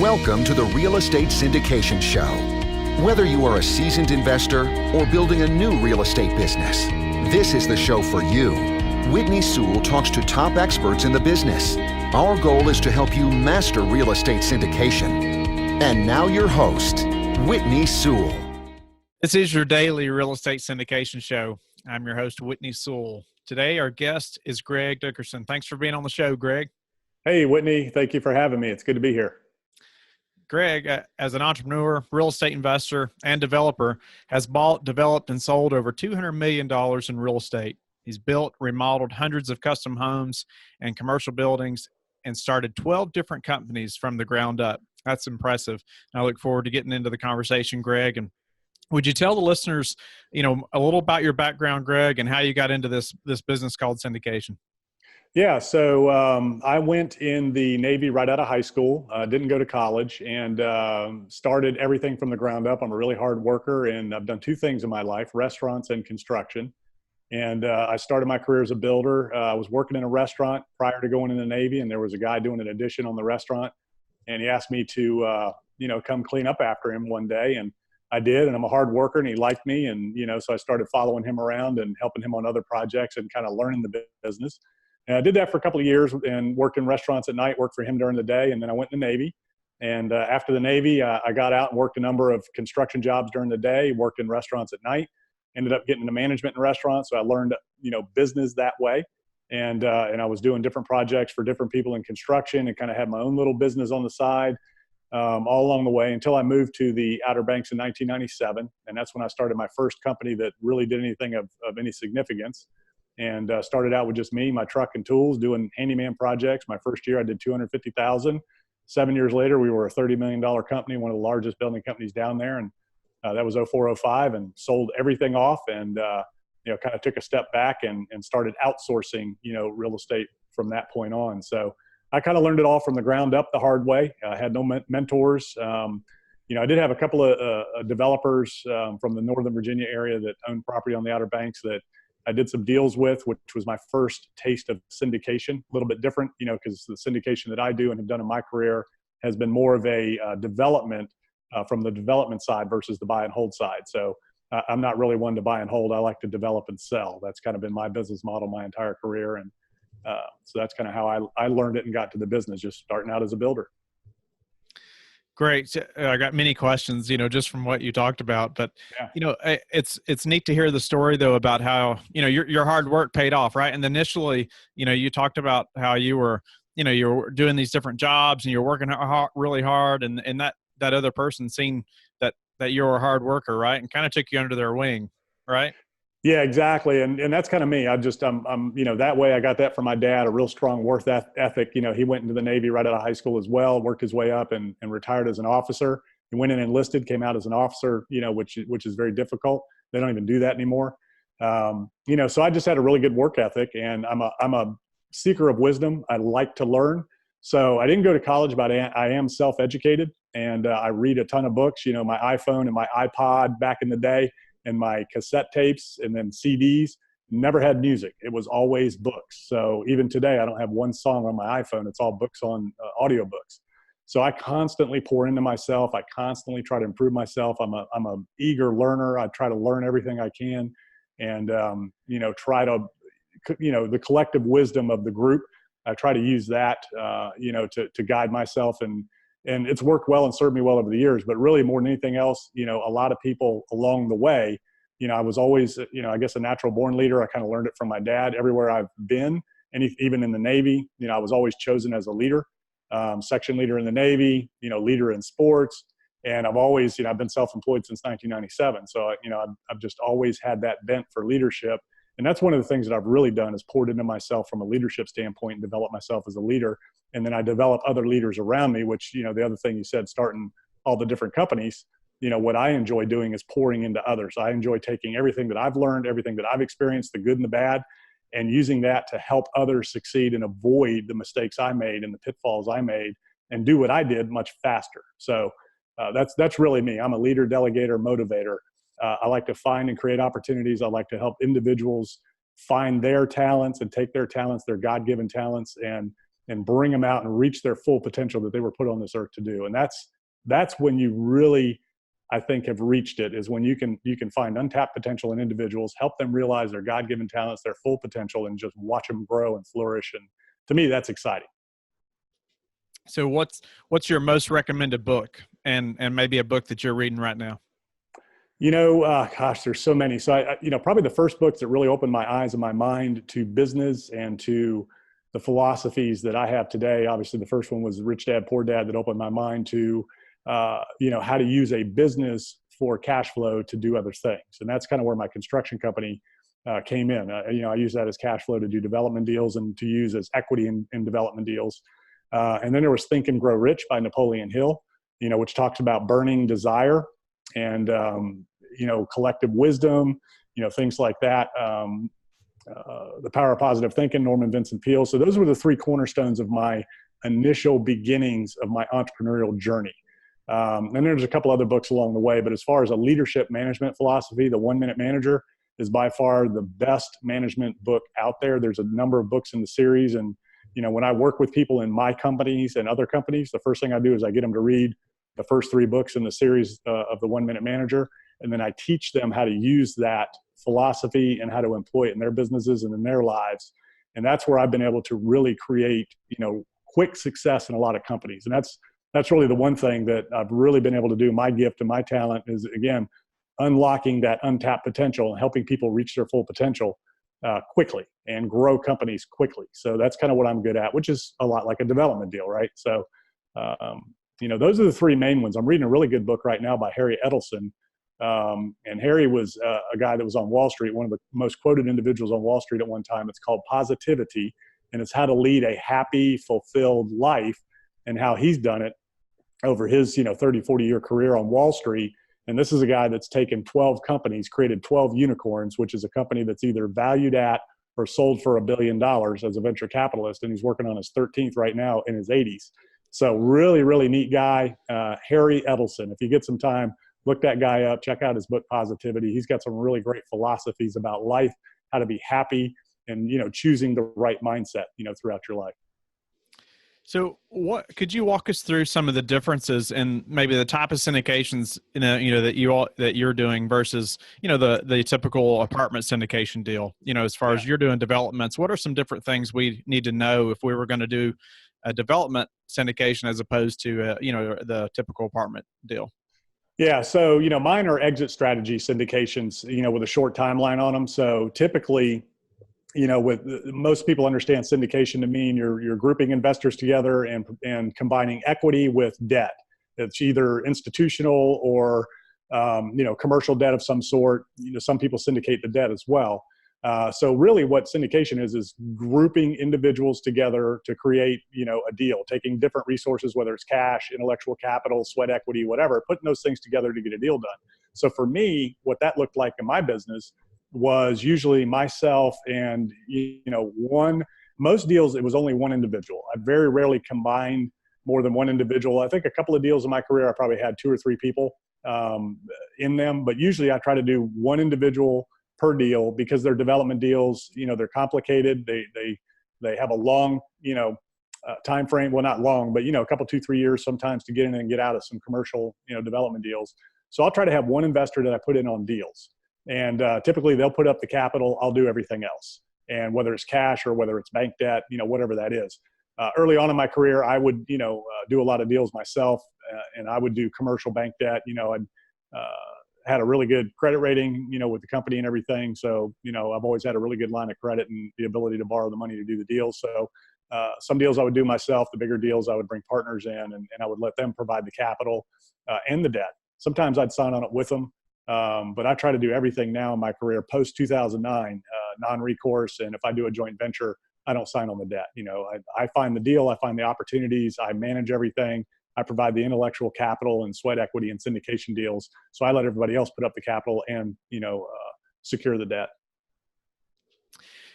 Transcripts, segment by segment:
Welcome to the Real Estate Syndication Show. Whether you are a seasoned investor or building a new real estate business, this is the show for you. Whitney Sewell talks to top experts in the business. Our goal is to help you master real estate syndication. And now your host, Whitney Sewell. This is your daily real estate syndication show. I'm your host, Whitney Sewell. Today, our guest is Greg Dickerson. Thanks for being on the show, Greg. Hey, Whitney. Thank you for having me. It's good to be here. Greg, as an entrepreneur, real estate investor, and developer, has bought, developed, and sold over $200 million in real estate. He's built, remodeled hundreds of custom homes and commercial buildings and started 12 different companies from the ground up. That's impressive. And I look forward to getting into the conversation, Greg. And would you tell the listeners, a little about your background, Greg, and how you got into this business called syndication? Yeah, so I went in the Navy right out of high school, didn't go to college, and started everything from the ground up. I'm a really hard worker, and I've done two things in my life, restaurants and construction. And I started my career as a builder. I was working in a restaurant prior to going in the Navy, and there was a guy doing an addition on the restaurant, and he asked me to, come clean up after him one day, and I did, and I'm a hard worker, and he liked me, and, so I started following him around and helping him on other projects and kind of learning the business. And I did that for a couple of years and worked in restaurants at night, worked for him during the day. And then I went in the Navy. And after the Navy, I got out and worked a number of construction jobs during the day, worked in restaurants at night, ended up getting into management in restaurants. So I learned, business that way. And I was doing different projects for different people in construction and kind of had my own little business on the side all along the way until I moved to the Outer Banks in 1997. And that's when I started my first company that really did anything of any significance. And started out with just me, my truck and tools, doing handyman projects. My first year, I did $250,000. 7 years later, we were a $30 million company, one of the largest building companies down there. And that was 0405, and sold everything off and, kind of took a step back and started outsourcing, real estate from that point on. So I kind of learned it all from the ground up the hard way. I had no mentors. I did have a couple of developers from the Northern Virginia area that owned property on the Outer Banks that I did some deals with, which was my first taste of syndication. A little bit different, because the syndication that I do and have done in my career has been more of a development from the development side versus the buy and hold side. So I'm not really one to buy and hold. I like to develop and sell. That's kind of been my business model my entire career. And so that's kind of how I learned it and got to the business, just starting out as a builder. Great. I got many questions, just from what you talked about, but, it's neat to hear the story though, about how, your hard work paid off, right? And initially, you talked about how you were doing these different jobs and you're working really hard, and that other person seen that you're a hard worker, right? And kind of took you under their wing, right? Yeah, exactly. And that's kind of me. I'm that way. I got that from my dad, a real strong work ethic. He went into the Navy right out of high school as well, worked his way up and retired as an officer. He went in and enlisted, came out as an officer, which is very difficult. They don't even do that anymore. So I just had a really good work ethic, and I'm a seeker of wisdom. I like to learn. So I didn't go to college, but I am self-educated, and I read a ton of books, my iPhone and my iPod back in the day, and my cassette tapes and then CDs. Never had music. It was always books. So even today, I don't have one song on my iPhone. It's all books on audiobooks. So I constantly pour into myself. I constantly try to improve myself. I'm a eager learner. I try to learn everything I can, and try to, the collective wisdom of the group. I try to use that, to guide myself, and it's worked well and served me well over the years. But really, more than anything else, a lot of people along the way, I was always, I guess, a natural born leader. I kind of learned it from my dad everywhere I've been. And even in the Navy, I was always chosen as a leader, section leader in the Navy, leader in sports. And I've always, I've been self-employed since 1997. So, I've just always had that bent for leadership. And that's one of the things that I've really done, is poured into myself from a leadership standpoint and develop myself as a leader. And then I develop other leaders around me, which, the other thing you said, starting all the different companies, what I enjoy doing is pouring into others. I enjoy taking everything that I've learned, everything that I've experienced, the good and the bad, and using that to help others succeed and avoid the mistakes I made and the pitfalls I made, and do what I did much faster. So that's really me. I'm a leader, delegator, motivator. I like to find and create opportunities. I like to help individuals find their talents and take their talents, their God-given talents, and and bring them out and reach their full potential that they were put on this earth to do. And that's when you really, I think, have reached it, is when you can find untapped potential in individuals, help them realize their God-given talents, their full potential, and just watch them grow and flourish. And to me, that's exciting. So what's your most recommended book, and maybe a book that you're reading right now? Gosh, there's so many. So probably the first books that really opened my eyes and my mind to business and to the philosophies that I have today. Obviously, the first one was Rich Dad, Poor Dad, that opened my mind to, how to use a business for cash flow to do other things. And that's kind of where my construction company came in. I use that as cash flow to do development deals and to use as equity in development deals. And then there was Think and Grow Rich by Napoleon Hill, which talks about burning desire and, collective wisdom, things like that. The Power of Positive Thinking, Norman Vincent Peale. So those were the three cornerstones of my initial beginnings of my entrepreneurial journey. And there's a couple other books along the way, but as far as a leadership management philosophy, The 1 Minute Manager is by far the best management book out there. There's a number of books in the series. And, when I work with people in my companies and other companies, the first thing I do is I get them to read the first 3 books in the series of The 1 Minute Manager. And then I teach them how to use that philosophy and how to employ it in their businesses and in their lives. And that's where I've been able to really create, quick success in a lot of companies. And that's really the one thing that I've really been able to do. My gift and my talent is, again, unlocking that untapped potential and helping people reach their full potential quickly and grow companies quickly. So that's kind of what I'm good at, which is a lot like a development deal, right? So, those are the 3 main ones. I'm reading a really good book right now by Harry Edelson. And Harry was a guy that was on Wall Street, one of the most quoted individuals on Wall Street at one time. It's called Positivity, and it's how to lead a happy, fulfilled life, and how he's done it over his 30, 40-year career on Wall Street. And this is a guy that's taken 12 companies, created 12 unicorns, which is a company that's either valued at or sold for $1 billion as a venture capitalist. And he's working on his 13th right now in his 80s. So really, really neat guy, Harry Edelson. If you get some time, look that guy up, check out his book, Positivity. He's got some really great philosophies about life, how to be happy, and, choosing the right mindset, throughout your life. So what could you walk us through some of the differences in maybe the type of syndications, that you're doing versus, the typical apartment syndication deal, as far as you're doing developments? What are some different things we need to know if we were going to do a development syndication as opposed to, the typical apartment deal? Yeah. So, mine are exit strategy syndications, with a short timeline on them. So typically, with most people understand syndication to mean you're grouping investors together and combining equity with debt. It's either institutional or, commercial debt of some sort. Some people syndicate the debt as well. So really what syndication is grouping individuals together to create, a deal, taking different resources, whether it's cash, intellectual capital, sweat equity, whatever, putting those things together to get a deal done. So for me, what that looked like in my business was usually myself and, most deals, it was only one individual. I very rarely combined more than one individual. I think a couple of deals in my career, I probably had 2 or 3 people in them, but usually I try to do one individual per deal because they're development deals. They're complicated. They have a long, time frame. Well, not long, but a couple, 2, 3 years sometimes to get in and get out of some commercial, development deals. So I'll try to have one investor that I put in on deals, and typically they'll put up the capital. I'll do everything else, and whether it's cash or whether it's bank debt, whatever that is. Early on in my career, I would, do a lot of deals myself, and I would do commercial bank debt. I'd had a really good credit rating, with the company and everything. So, I've always had a really good line of credit and the ability to borrow the money to do the deals. So some deals I would do myself. The bigger deals I would bring partners in, and I would let them provide the capital and the debt. Sometimes I'd sign on it with them. But I try to do everything now in my career post 2009, non-recourse. And if I do a joint venture, I don't sign on the debt. I find the deal, I find the opportunities, I manage everything. I provide the intellectual capital and sweat equity and syndication deals. So I let everybody else put up the capital and, secure the debt.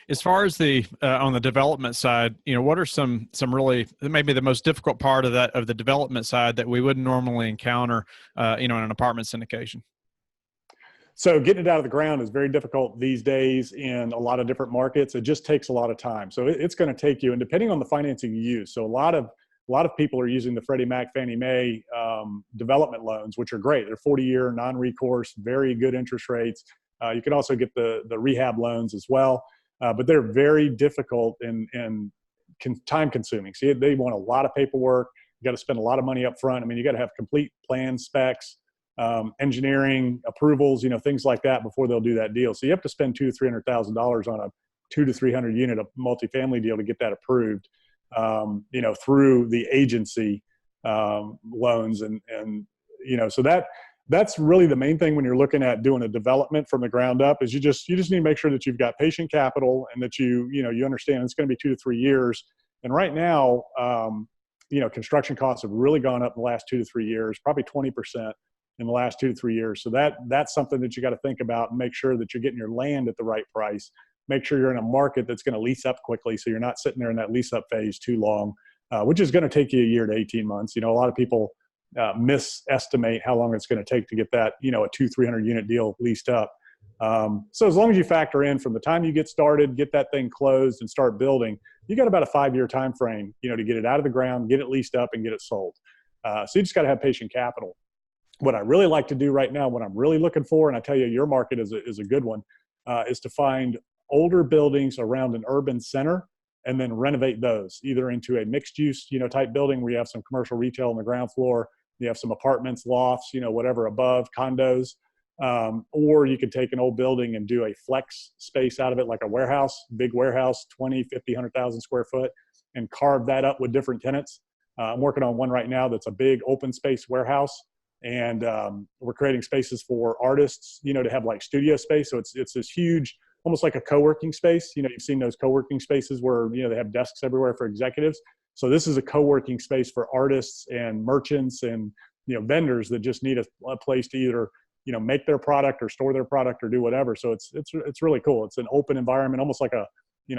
As far as the on the development side, what are some really maybe the most difficult part of the development side that we wouldn't normally encounter, in an apartment syndication? So getting it out of the ground is very difficult these days in a lot of different markets. It just takes a lot of time. So it's going to take you, and depending on the financing you use. So a lot of people are using the Freddie Mac, Fannie Mae development loans, which are great. They're 40-year non-recourse, very good interest rates. You can also get the rehab loans as well, but they're very difficult and time consuming. So they want a lot of paperwork. You got to spend a lot of money up front. I mean, you got to have complete plan specs, engineering approvals, things like that before they'll do that deal. So you have to spend $200,000 to $300,000 on a 200 to 300 unit of multifamily deal to get that approved, through the agency loans, and so that's really the main thing when you're looking at doing a development from the ground up. Is you just need to make sure that you've got patient capital and that you understand it's going to be 2 to 3 years. And right now, construction costs have really gone up in the last 2 to 3 years, probably 20% in the last 2 to 3 years. So that's something that you got to think about and make sure that you're getting your land at the right price. Make sure you're in a market that's going to lease up quickly, so you're not sitting there in that lease up phase too long, which is going to take you a year to 18 months. A lot of people misestimate how long it's going to take to get that, a 200-300 unit deal leased up. So as long as you factor in from the time you get started, get that thing closed and start building, you got about a 5-year time frame, to get it out of the ground, get it leased up, and get it sold. So you just got to have patient capital. What I really like to do right now, what I'm really looking for, and I tell you, your market is a good one, is to find older buildings around an urban center and then renovate those either into a mixed use, type building where you have some commercial retail on the ground floor, you have some apartments, lofts, whatever above, condos, or you could take an old building and do a flex space out of it, like a warehouse, big warehouse, 20, 50, 100,000 square foot, and carve that up with different tenants. I'm working on one right now that's a big open space warehouse. And we're creating spaces for artists, to have like studio space. So it's this huge, almost like a co-working space. You've seen those co-working spaces where, they have desks everywhere for executives. So this is a co-working space for artists and merchants and, vendors that just need a place to either, make their product or store their product or do whatever. So it's really cool. It's an open environment, almost like a,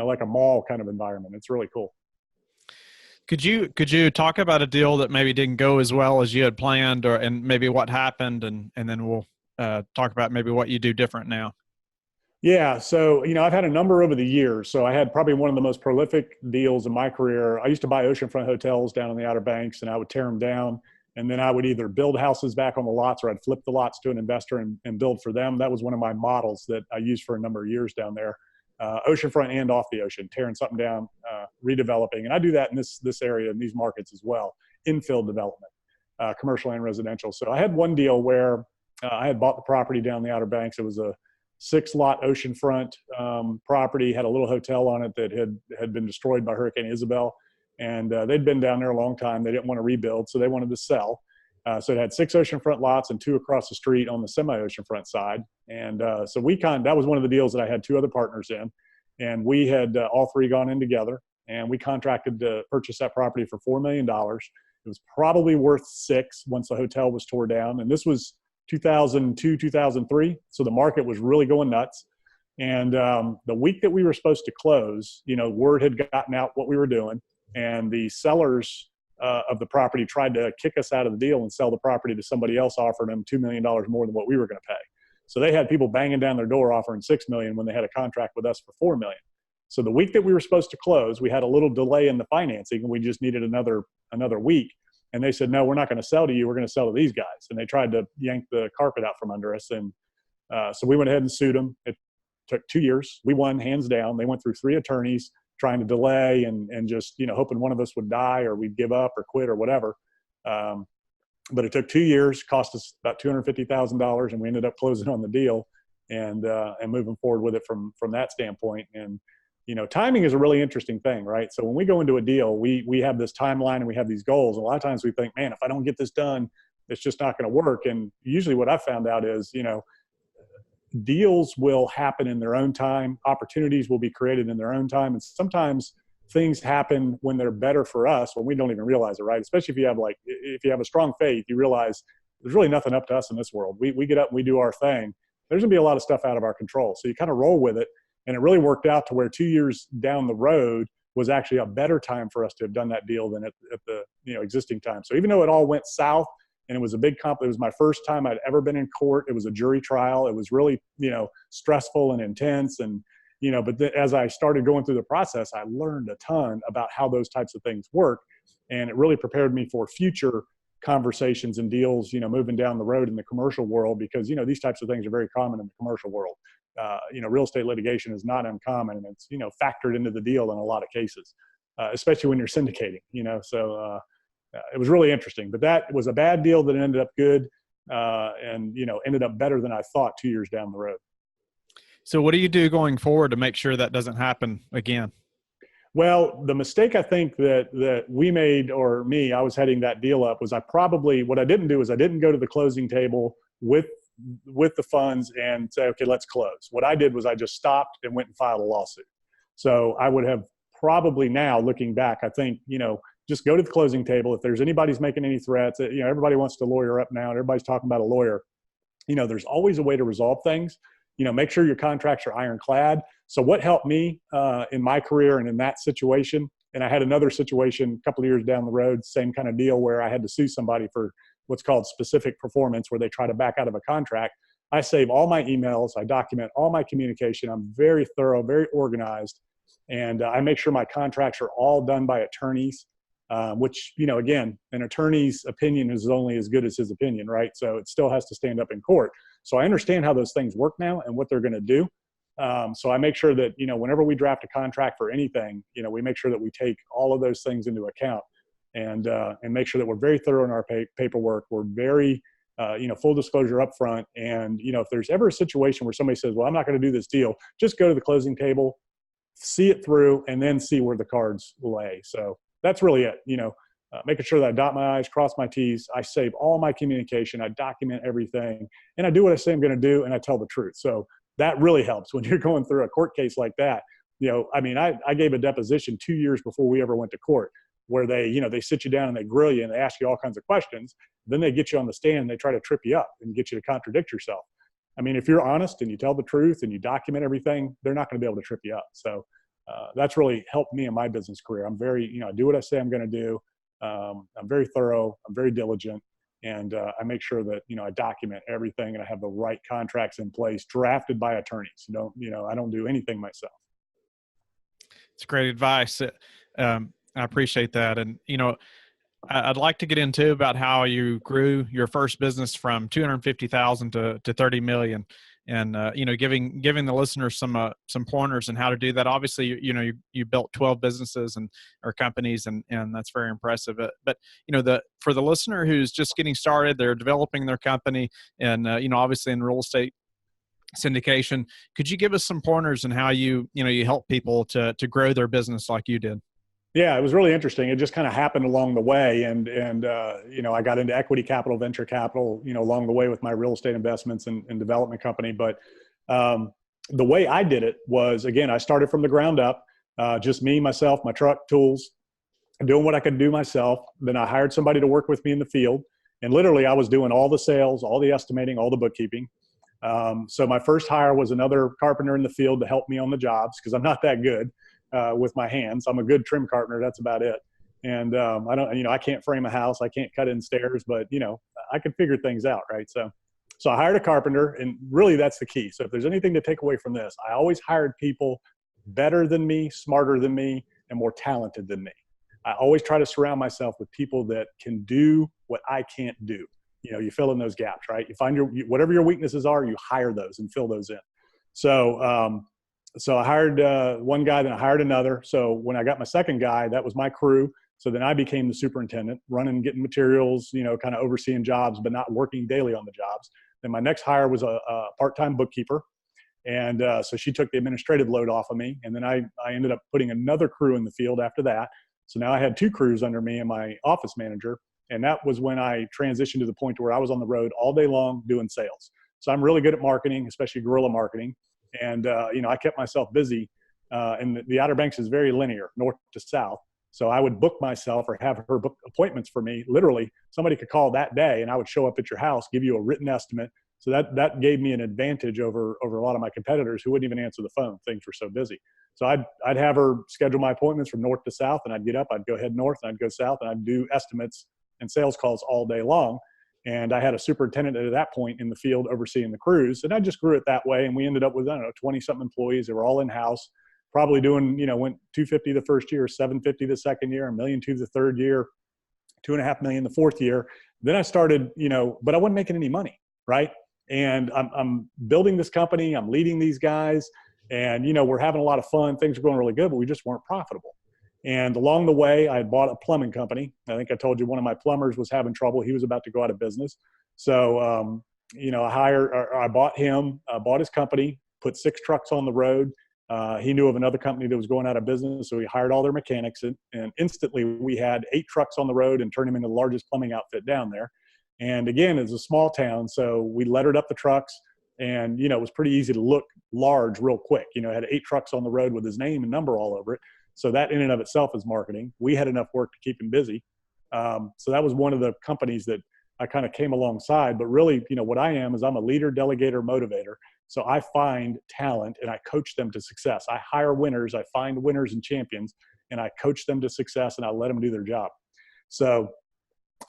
like a mall kind of environment. It's really cool. Could you talk about a deal that maybe didn't go as well as you had planned, and maybe what happened, and then we'll talk about maybe what you do different now? Yeah. So, I've had a number over the years. So I had probably one of the most prolific deals in my career. I used to buy oceanfront hotels down in the Outer Banks, and I would tear them down. And then I would either build houses back on the lots, or I'd flip the lots to an investor and build for them. That was one of my models that I used for a number of years down there. Oceanfront and off the ocean, tearing something down, redeveloping. And I do that in this area, in these markets as well, infill development, commercial and residential. So I had one deal where I had bought the property down the Outer Banks. It was a 6-lot oceanfront property, had a little hotel on it that had been destroyed by Hurricane Isabel. And they'd been down there a long time. They didn't want to rebuild, so they wanted to sell. So it had 6 oceanfront lots and 2 across the street on the semi-oceanfront side. And so that was one of the deals that I had 2 other partners in. And we had all 3 gone in together, and we contracted to purchase that property for $4 million. It was probably worth $6 million once the hotel was tore down. And this was 2002, 2003. So the market was really going nuts. And the week that we were supposed to close, word had gotten out what we were doing. And the sellers of the property tried to kick us out of the deal and sell the property to somebody else, offering them $2 million more than what we were going to pay. So they had people banging down their door offering $6 million when they had a contract with us for $4 million. So the week that we were supposed to close, we had a little delay in the financing, and we just needed another week. And they said, no, we're not going to sell to you. We're going to sell to these guys. And they tried to yank the carpet out from under us. And so we went ahead and sued them. It took 2 years. We won hands down. They went through 3 attorneys trying to delay and just, hoping one of us would die or we'd give up or quit or whatever. But it took 2 years, cost us about $250,000, and we ended up closing on the deal and moving forward with it from that standpoint. And, timing is a really interesting thing, right? So when we go into a deal, we have this timeline and we have these goals. A lot of times we think, man, if I don't get this done, it's just not going to work. And usually what I've found out is, deals will happen in their own time. Opportunities will be created in their own time. And sometimes things happen when they're better for us when we don't even realize it, right? Especially if you have a strong faith, you realize there's really nothing up to us in this world. We get up and we do our thing. There's gonna be a lot of stuff out of our control. So you kind of roll with it. And it really worked out to where 2 years down the road was actually a better time for us to have done that deal than at the existing time. So even though it all went south And it was a big it was my first time I'd ever been in court. It was a jury trial. It was really, stressful and intense. And, but as I started going through the process, I learned a ton about how those types of things work. And it really prepared me for future conversations and deals, moving down the road in the commercial world, because, these types of things are very common in the commercial world. Real estate litigation is not uncommon, and it's, factored into the deal in a lot of cases, especially when you're syndicating, so it was really interesting. But that was a bad deal that ended up good, and, ended up better than I thought 2 years down the road. So what do you do going forward to make sure that doesn't happen again? Well, the mistake I think that we made, or me, I was heading that deal up, was what I didn't do is I didn't go to the closing table with the funds and say, okay, let's close. What I did was I just stopped and went and filed a lawsuit. So I would have probably, now looking back, I think, just go to the closing table. If there's anybody's making any threats, everybody wants to lawyer up now, and everybody's talking about a lawyer. There's always a way to resolve things. Make sure your contracts are ironclad. So what helped me in my career and in that situation, and I had another situation a couple of years down the road, same kind of deal, where I had to sue somebody for what's called specific performance, where they try to back out of a contract. I save all my emails. I document all my communication. I'm very thorough, very organized. And I make sure my contracts are all done by attorneys, which, again, an attorney's opinion is only as good as his opinion, right? So it still has to stand up in court. So I understand how those things work now and what they're going to do. So I make sure that, whenever we draft a contract for anything, we make sure that we take all of those things into account, and make sure that we're very thorough in our paperwork. We're very, full disclosure up front. And, if there's ever a situation where somebody says, well, I'm not going to do this deal, just go to the closing table, see it through, and then see where the cards lay. So that's really it. Making sure that I dot my I's, cross my T's. I save all my communication. I document everything, and I do what I say I'm going to do, and I tell the truth. So that really helps when you're going through a court case like that. I gave a deposition 2 years before we ever went to court, where they sit you down and they grill you and they ask you all kinds of questions. Then they get you on the stand and they try to trip you up and get you to contradict yourself. If you're honest and you tell the truth and you document everything, they're not going to be able to trip you up. So that's really helped me in my business career. I'm very, I do what I say I'm going to do. I'm very thorough. I'm very diligent. And I make sure that, I document everything, and I have the right contracts in place, drafted by attorneys. I don't do anything myself. It's great advice. I appreciate that. And, I'd like to get into about how you grew your first business from 250,000 to 30 million. And, giving the listeners some pointers on how to do that. Obviously, you built 12 businesses or companies, and that's very impressive. But for the listener who's just getting started, they're developing their company, and, obviously in real estate syndication, could you give us some pointers on how you help people to grow their business like you did? Yeah, it was really interesting. It just kind of happened along the way. And I got into equity capital, venture capital, along the way with my real estate investments and development company. But the way I did it was, again, I started from the ground up, just me, myself, my truck, tools, doing what I could do myself. Then I hired somebody to work with me in the field. And literally I was doing all the sales, all the estimating, all the bookkeeping. So my first hire was another carpenter in the field to help me on the jobs, because I'm not that good with my hands. I'm a good trim carpenter. That's about it. And I can't frame a house. I can't cut in stairs, but I can figure things out. Right. So I hired a carpenter, and really that's the key. So if there's anything to take away from this, I always hired people better than me, smarter than me, and more talented than me. I always try to surround myself with people that can do what I can't do. You fill in those gaps, right? You find whatever your weaknesses are, you hire those and fill those in. So I hired one guy, then I hired another. So when I got my second guy, that was my crew. So then I became the superintendent, running, getting materials, kind of overseeing jobs, but not working daily on the jobs. Then my next hire was a part-time bookkeeper. And so she took the administrative load off of me. And then I ended up putting another crew in the field after that. So now I had two crews under me and my office manager. And that was when I transitioned to the point where I was on the road all day long doing sales. So I'm really good at marketing, especially guerrilla marketing. And, I kept myself busy. And the Outer Banks is very linear, north to south. So I would book myself or have her book appointments for me. Literally, somebody could call that day and I would show up at your house, give you a written estimate. So that gave me an advantage over a lot of my competitors who wouldn't even answer the phone. Things were so busy. So I'd have her schedule my appointments from north to south, and I'd get up, I'd go head north, and I'd go south, and I'd do estimates and sales calls all day long. And I had a superintendent at that point in the field overseeing the crews. And I just grew it that way. And we ended up with, I don't know, 20 something employees. They were all in-house, probably doing, went 250 the first year, 750 the second year, $1.2 million the third year, 2.5 million the fourth year. Then I started, but I wasn't making any money, right? And I'm building this company. I'm leading these guys, and we're having a lot of fun. Things are going really good, but we just weren't profitable. And along the way, I had bought a plumbing company. I think I told you one of my plumbers was having trouble. He was about to go out of business. So, I bought him, bought his company, put 6 trucks on the road. He knew of another company that was going out of business, so he hired all their mechanics, and instantly we had 8 trucks on the road and turned him into the largest plumbing outfit down there. And again, it's a small town, so we lettered up the trucks, and it was pretty easy to look large real quick. Had 8 trucks on the road with his name and number all over it. So that in and of itself is marketing. We had enough work to keep him busy. So that was one of the companies that I kind of came alongside. But really, what I am is I'm a leader, delegator, motivator. So I find talent and I coach them to success. I hire winners, I find winners and champions, and I coach them to success, and I let them do their job. So,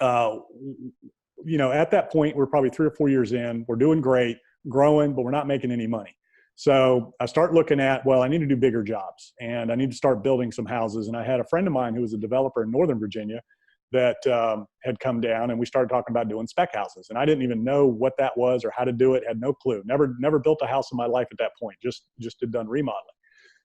at that point, we're probably 3 or 4 years in. We're doing great, growing, but we're not making any money. So I start looking at, I need to do bigger jobs, and I need to start building some houses. And I had a friend of mine who was a developer in Northern Virginia that had come down, and we started talking about doing spec houses. And I didn't even know what that was or how to do it, had no clue. Never built a house in my life at that point, just had done remodeling.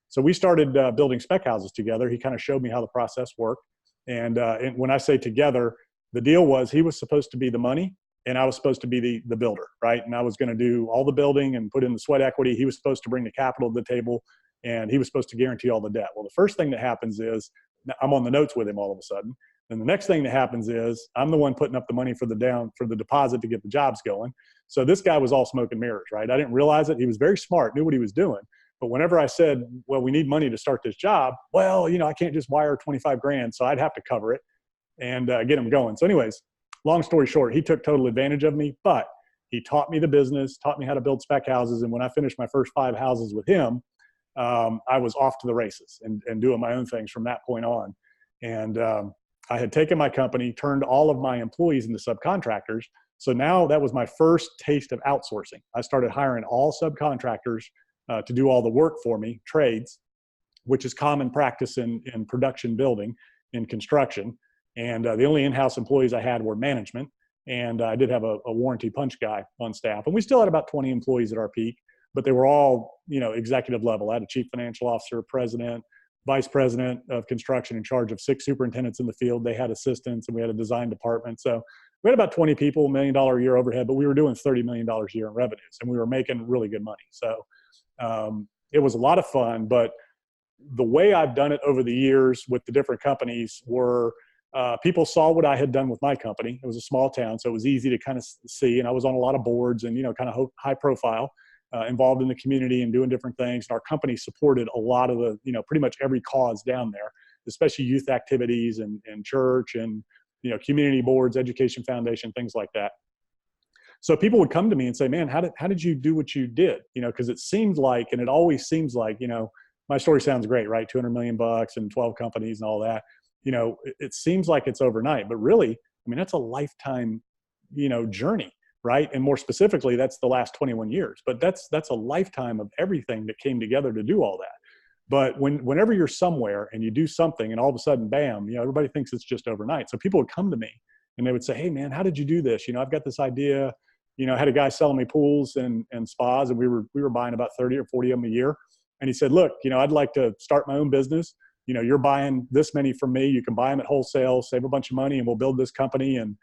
So we started building spec houses together. He kind of showed me how the process worked. And when I say together, the deal was he was supposed to be the money, and I was supposed to be the builder, right? And I was going to do all the building and put in the sweat equity. He was supposed to bring the capital to the table, and he was supposed to guarantee all the debt. Well, the first thing that happens is I'm on the notes with him all of a sudden. And the next thing that happens is I'm the one putting up the money for the deposit to get the jobs going. So this guy was all smoke and mirrors, right? I didn't realize it. He was very smart, knew what he was doing. But whenever I said, well, we need money to start this job, I can't just wire 25 grand. So I'd have to cover it and get him going. So anyways, long story short, he took total advantage of me, but he taught me the business, taught me how to build spec houses. And when I finished my first 5 houses with him, I was off to the races and doing my own things from that point on. And I had taken my company, turned all of my employees into subcontractors. So now that was my first taste of outsourcing. I started hiring all subcontractors to do all the work for me, trades, which is common practice in production building, in construction. And the only in-house employees I had were management. And I did have a warranty punch guy on staff. And we still had about 20 employees at our peak, but they were all, executive level. I had a chief financial officer, president, vice president of construction in charge of 6 superintendents in the field. They had assistants, and we had a design department. So we had about 20 people, $1 million a year overhead, but we were doing $30 million a year in revenues, and we were making really good money. So it was a lot of fun, but the way I've done it over the years with the different companies were people saw what I had done with my company. It was a small town, so it was easy to kind of see, and I was on a lot of boards and, kind of high profile. Involved in the community and doing different things. And our company supported a lot of the, pretty much every cause down there, especially youth activities and church and, community boards, education foundation, things like that. So people would come to me and say, man, how did you do what you did? Because it seemed like, and it always seems like, my story sounds great, right? 200 million bucks and 12 companies and all that. It seems like it's overnight, but really, that's a lifetime, journey. Right. And more specifically, that's the last 21 years. But that's a lifetime of everything that came together to do all that. But whenever you're somewhere and you do something and all of a sudden, bam, everybody thinks it's just overnight. So people would come to me and they would say, hey, man, how did you do this? I've got this idea. I had a guy selling me pools and spas, and we were buying about 30 or 40 of them a year. And he said, look, I'd like to start my own business. You're buying this many from me. You can buy them at wholesale, save a bunch of money, and we'll build this company and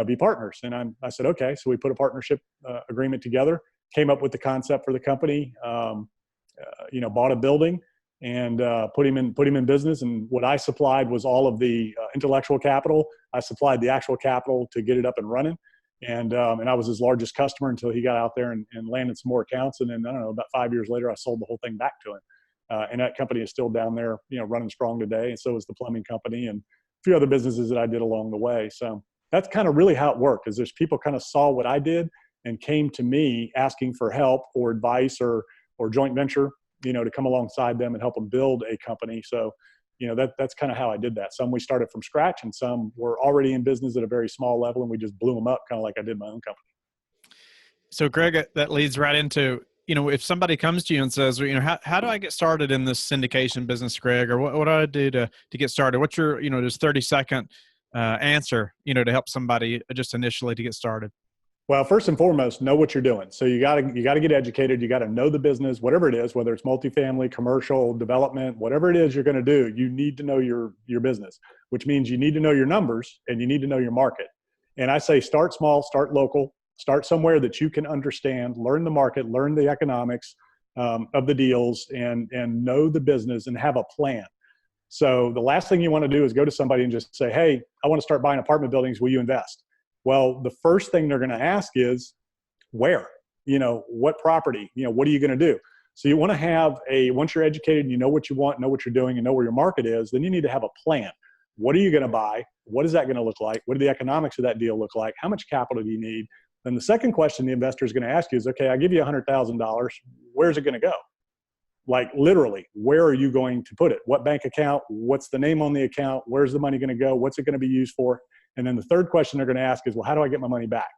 be partners. And I said, okay. So we put a partnership agreement together, came up with the concept for the company, bought a building and put him in business. And what I supplied was all of the intellectual capital. I supplied the actual capital to get it up and running. And I was his largest customer until he got out there and landed some more accounts. And then, I don't know, about 5 years later, I sold the whole thing back to him. And that company is still down there, running strong today. And so is the plumbing company and a few other businesses that I did along the way. So that's kind of really how it worked, is there's people kind of saw what I did and came to me asking for help or advice or joint venture, to come alongside them and help them build a company. So That's kind of how I did that. Some we started from scratch, and some were already in business at a very small level, and we just blew them up, kind of like I did my own company. So Greg, that leads right into, if somebody comes to you and says, how do I get started in this syndication business, Greg, or what do I do to get started? What's your, just 30-second answer, to help somebody just initially to get started? Well, first and foremost, know what you're doing. So you got to get educated. You got to know the business, whatever it is, whether it's multifamily, commercial, development, whatever it is you're going to do, you need to know your business, which means you need to know your numbers and you need to know your market. And I say start small, start local, start somewhere that you can understand, learn the market, learn the economics of the deals, and know the business and have a plan. So the last thing you want to do is go to somebody and just say, hey, I want to start buying apartment buildings. Will you invest? Well, the first thing they're going to ask is where, what property, what are you going to do? So you want to have once you're educated and you know what you want, know what you're doing, and know where your market is, then you need to have a plan. What are you going to buy? What is that going to look like? What do the economics of that deal look like? How much capital do you need? Then the second question the investor is going to ask you is, okay, I give you $100,000. Where's it going to go? Like literally, where are you going to put it? What bank account? What's the name on the account? Where's the money going to go? What's it going to be used for? And then the third question they're going to ask is, well, how do I get my money back?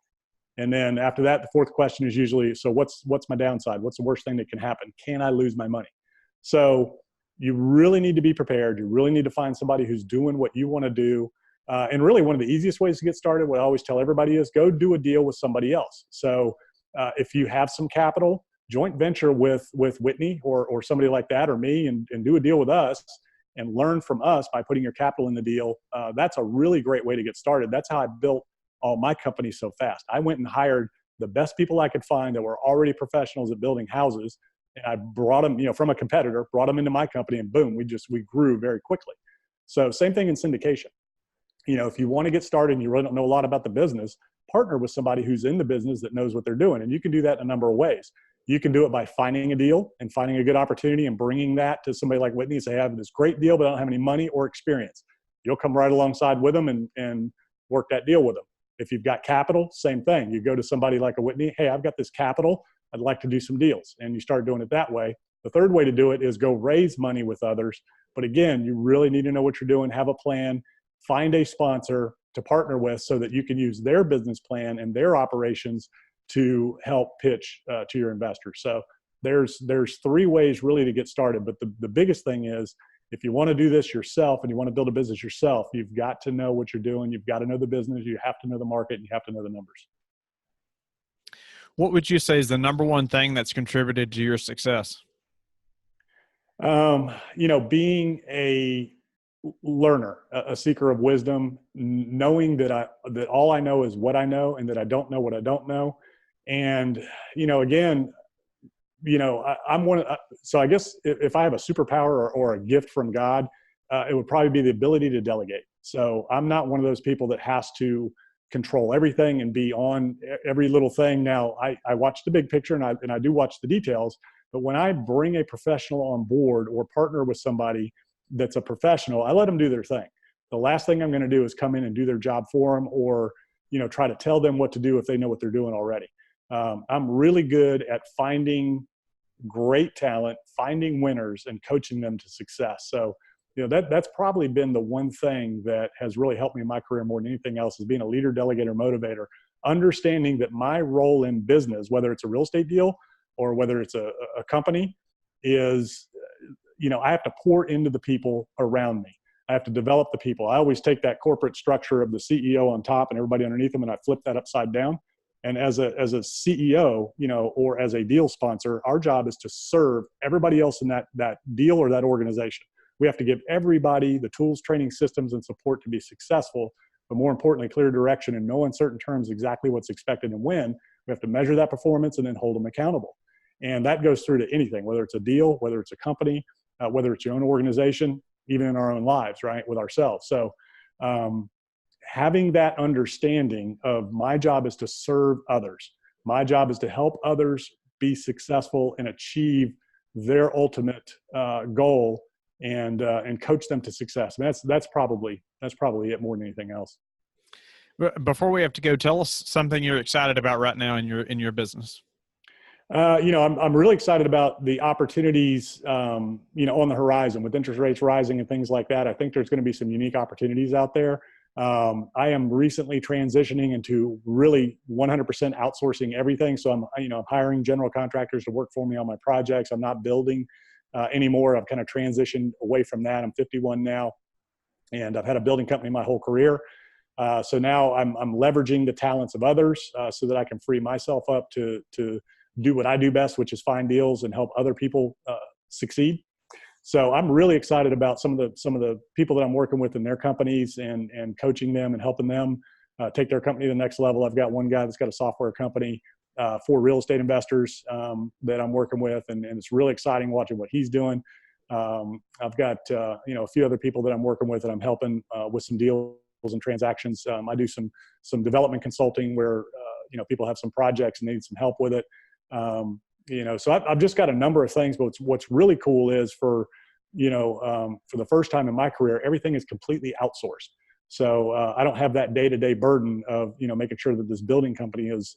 And then after that, the fourth question is usually, so what's my downside? What's the worst thing that can happen? Can I lose my money? So you really need to be prepared. You really need to find somebody who's doing what you want to do. And really one of the easiest ways to get started, what I always tell everybody is go do a deal with somebody else. So if you have some capital, joint venture with Whitney or somebody like that or me and do a deal with us and learn from us by putting your capital in the deal. That's a really great way to get started. That's how I built all my companies so fast. I went and hired the best people I could find that were already professionals at building houses. And I brought them, from a competitor, brought them into my company, and boom, we grew very quickly. So same thing in syndication. If you want to get started and you really don't know a lot about the business, partner with somebody who's in the business that knows what they're doing. And you can do that in a number of ways. You can do it by finding a deal and finding a good opportunity and bringing that to somebody like Whitney and say, I have this great deal, but I don't have any money or experience. You'll come right alongside with them and work that deal with them. If you've got capital, same thing. You go to somebody like a Whitney, hey, I've got this capital. I'd like to do some deals. And you start doing it that way. The third way to do it is go raise money with others. But again, you really need to know what you're doing, have a plan, find a sponsor to partner with so that you can use their business plan and their operations to help pitch to your investors. So there's three ways really to get started. But the biggest thing is if you want to do this yourself and you want to build a business yourself, you've got to know what you're doing. You've got to know the business. You have to know the market. And you have to know the numbers. What would you say is the number one thing that's contributed to your success? Being a learner, a seeker of wisdom, knowing that all I know is what I know and that I don't know what I don't know. And, again, I'm one of, so I guess if I have a superpower or a gift from God, it would probably be the ability to delegate. So I'm not one of those people that has to control everything and be on every little thing. Now I watch the big picture and I do watch the details, but when I bring a professional on board or partner with somebody that's a professional, I let them do their thing. The last thing I'm going to do is come in and do their job for them or, try to tell them what to do if they know what they're doing already. I'm really good at finding great talent, finding winners and coaching them to success. So, that's probably been the one thing that has really helped me in my career more than anything else is being a leader, delegator, motivator, understanding that my role in business, whether it's a real estate deal or whether it's a company is, I have to pour into the people around me. I have to develop the people. I always take that corporate structure of the CEO on top and everybody underneath them and I flip that upside down. And as a CEO, or as a deal sponsor, our job is to serve everybody else in that deal or that organization. We have to give everybody the tools, training, systems, and support to be successful, but more importantly, clear direction and know in certain terms exactly what's expected and when. We have to measure that performance and then hold them accountable. And that goes through to anything, whether it's a deal, whether it's a company, whether it's your own organization, even in our own lives, right, with ourselves. So having that understanding of my job is to serve others. My job is to help others be successful and achieve their ultimate goal and coach them to success. I mean, that's probably it more than anything else. Before we have to go, tell us something you're excited about right now in your business. I'm really excited about the opportunities, on the horizon with interest rates rising and things like that. I think there's going to be some unique opportunities out there. I am recently transitioning into really 100% outsourcing everything. So I'm hiring general contractors to work for me on my projects. I'm not building anymore. I've kind of transitioned away from that. I'm 51 now, and I've had a building company my whole career. So now I'm leveraging the talents of others so that I can free myself up to do what I do best, which is find deals and help other people succeed. So I'm really excited about some of the people that I'm working with in their companies and coaching them and helping them take their company to the next level. I've got one guy that's got a software company for real estate investors that I'm working with, and it's really exciting watching what he's doing. I've got a few other people that I'm working with that I'm helping with some deals and transactions. I do some development consulting where people have some projects and need some help with it. So I've just got a number of things, but what's really cool is for the first time in my career, everything is completely outsourced. So I don't have that day-to-day burden of, making sure that this building company is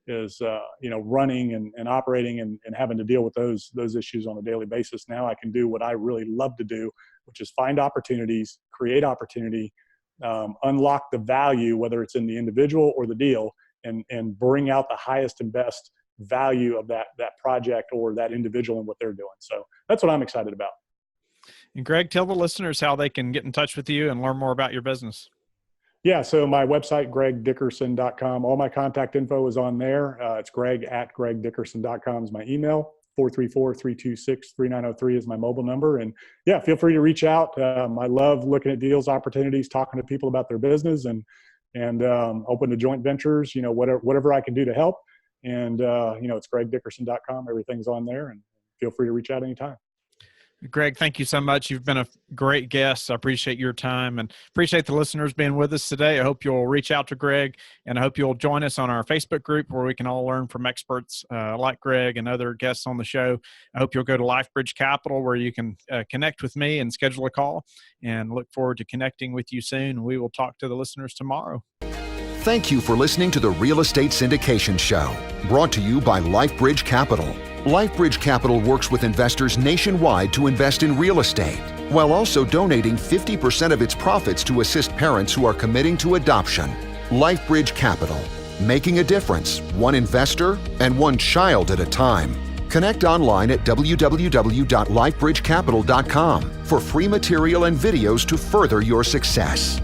running and operating and having to deal with those issues on a daily basis. Now I can do what I really love to do, which is find opportunities, create opportunity, unlock the value, whether it's in the individual or the deal, and bring out the highest and best value of that project or that individual and what they're doing. So that's what I'm excited about. And Greg, tell the listeners how they can get in touch with you and learn more about your business. Yeah, so my website, gregdickerson.com, all my contact info is on there. It's greg@gregdickerson.com is my email. 434-326-3903 is my mobile number. And yeah, feel free to reach out. I love looking at deals, opportunities, talking to people about their business, and open to joint ventures, whatever I can do to help. And, it's gregdickerson.com. Everything's on there, and feel free to reach out anytime. Greg, thank you so much. You've been a great guest. I appreciate your time and appreciate the listeners being with us today. I hope you'll reach out to Greg, and I hope you'll join us on our Facebook group where we can all learn from experts like Greg and other guests on the show. I hope you'll go to LifeBridge Capital where you can connect with me and schedule a call, and look forward to connecting with you soon. We will talk to the listeners tomorrow. Thank you for listening to the Real Estate Syndication Show, brought to you by LifeBridge Capital. LifeBridge Capital works with investors nationwide to invest in real estate, while also donating 50% of its profits to assist parents who are committing to adoption. LifeBridge Capital, making a difference, one investor and one child at a time. Connect online at www.lifebridgecapital.com for free material and videos to further your success.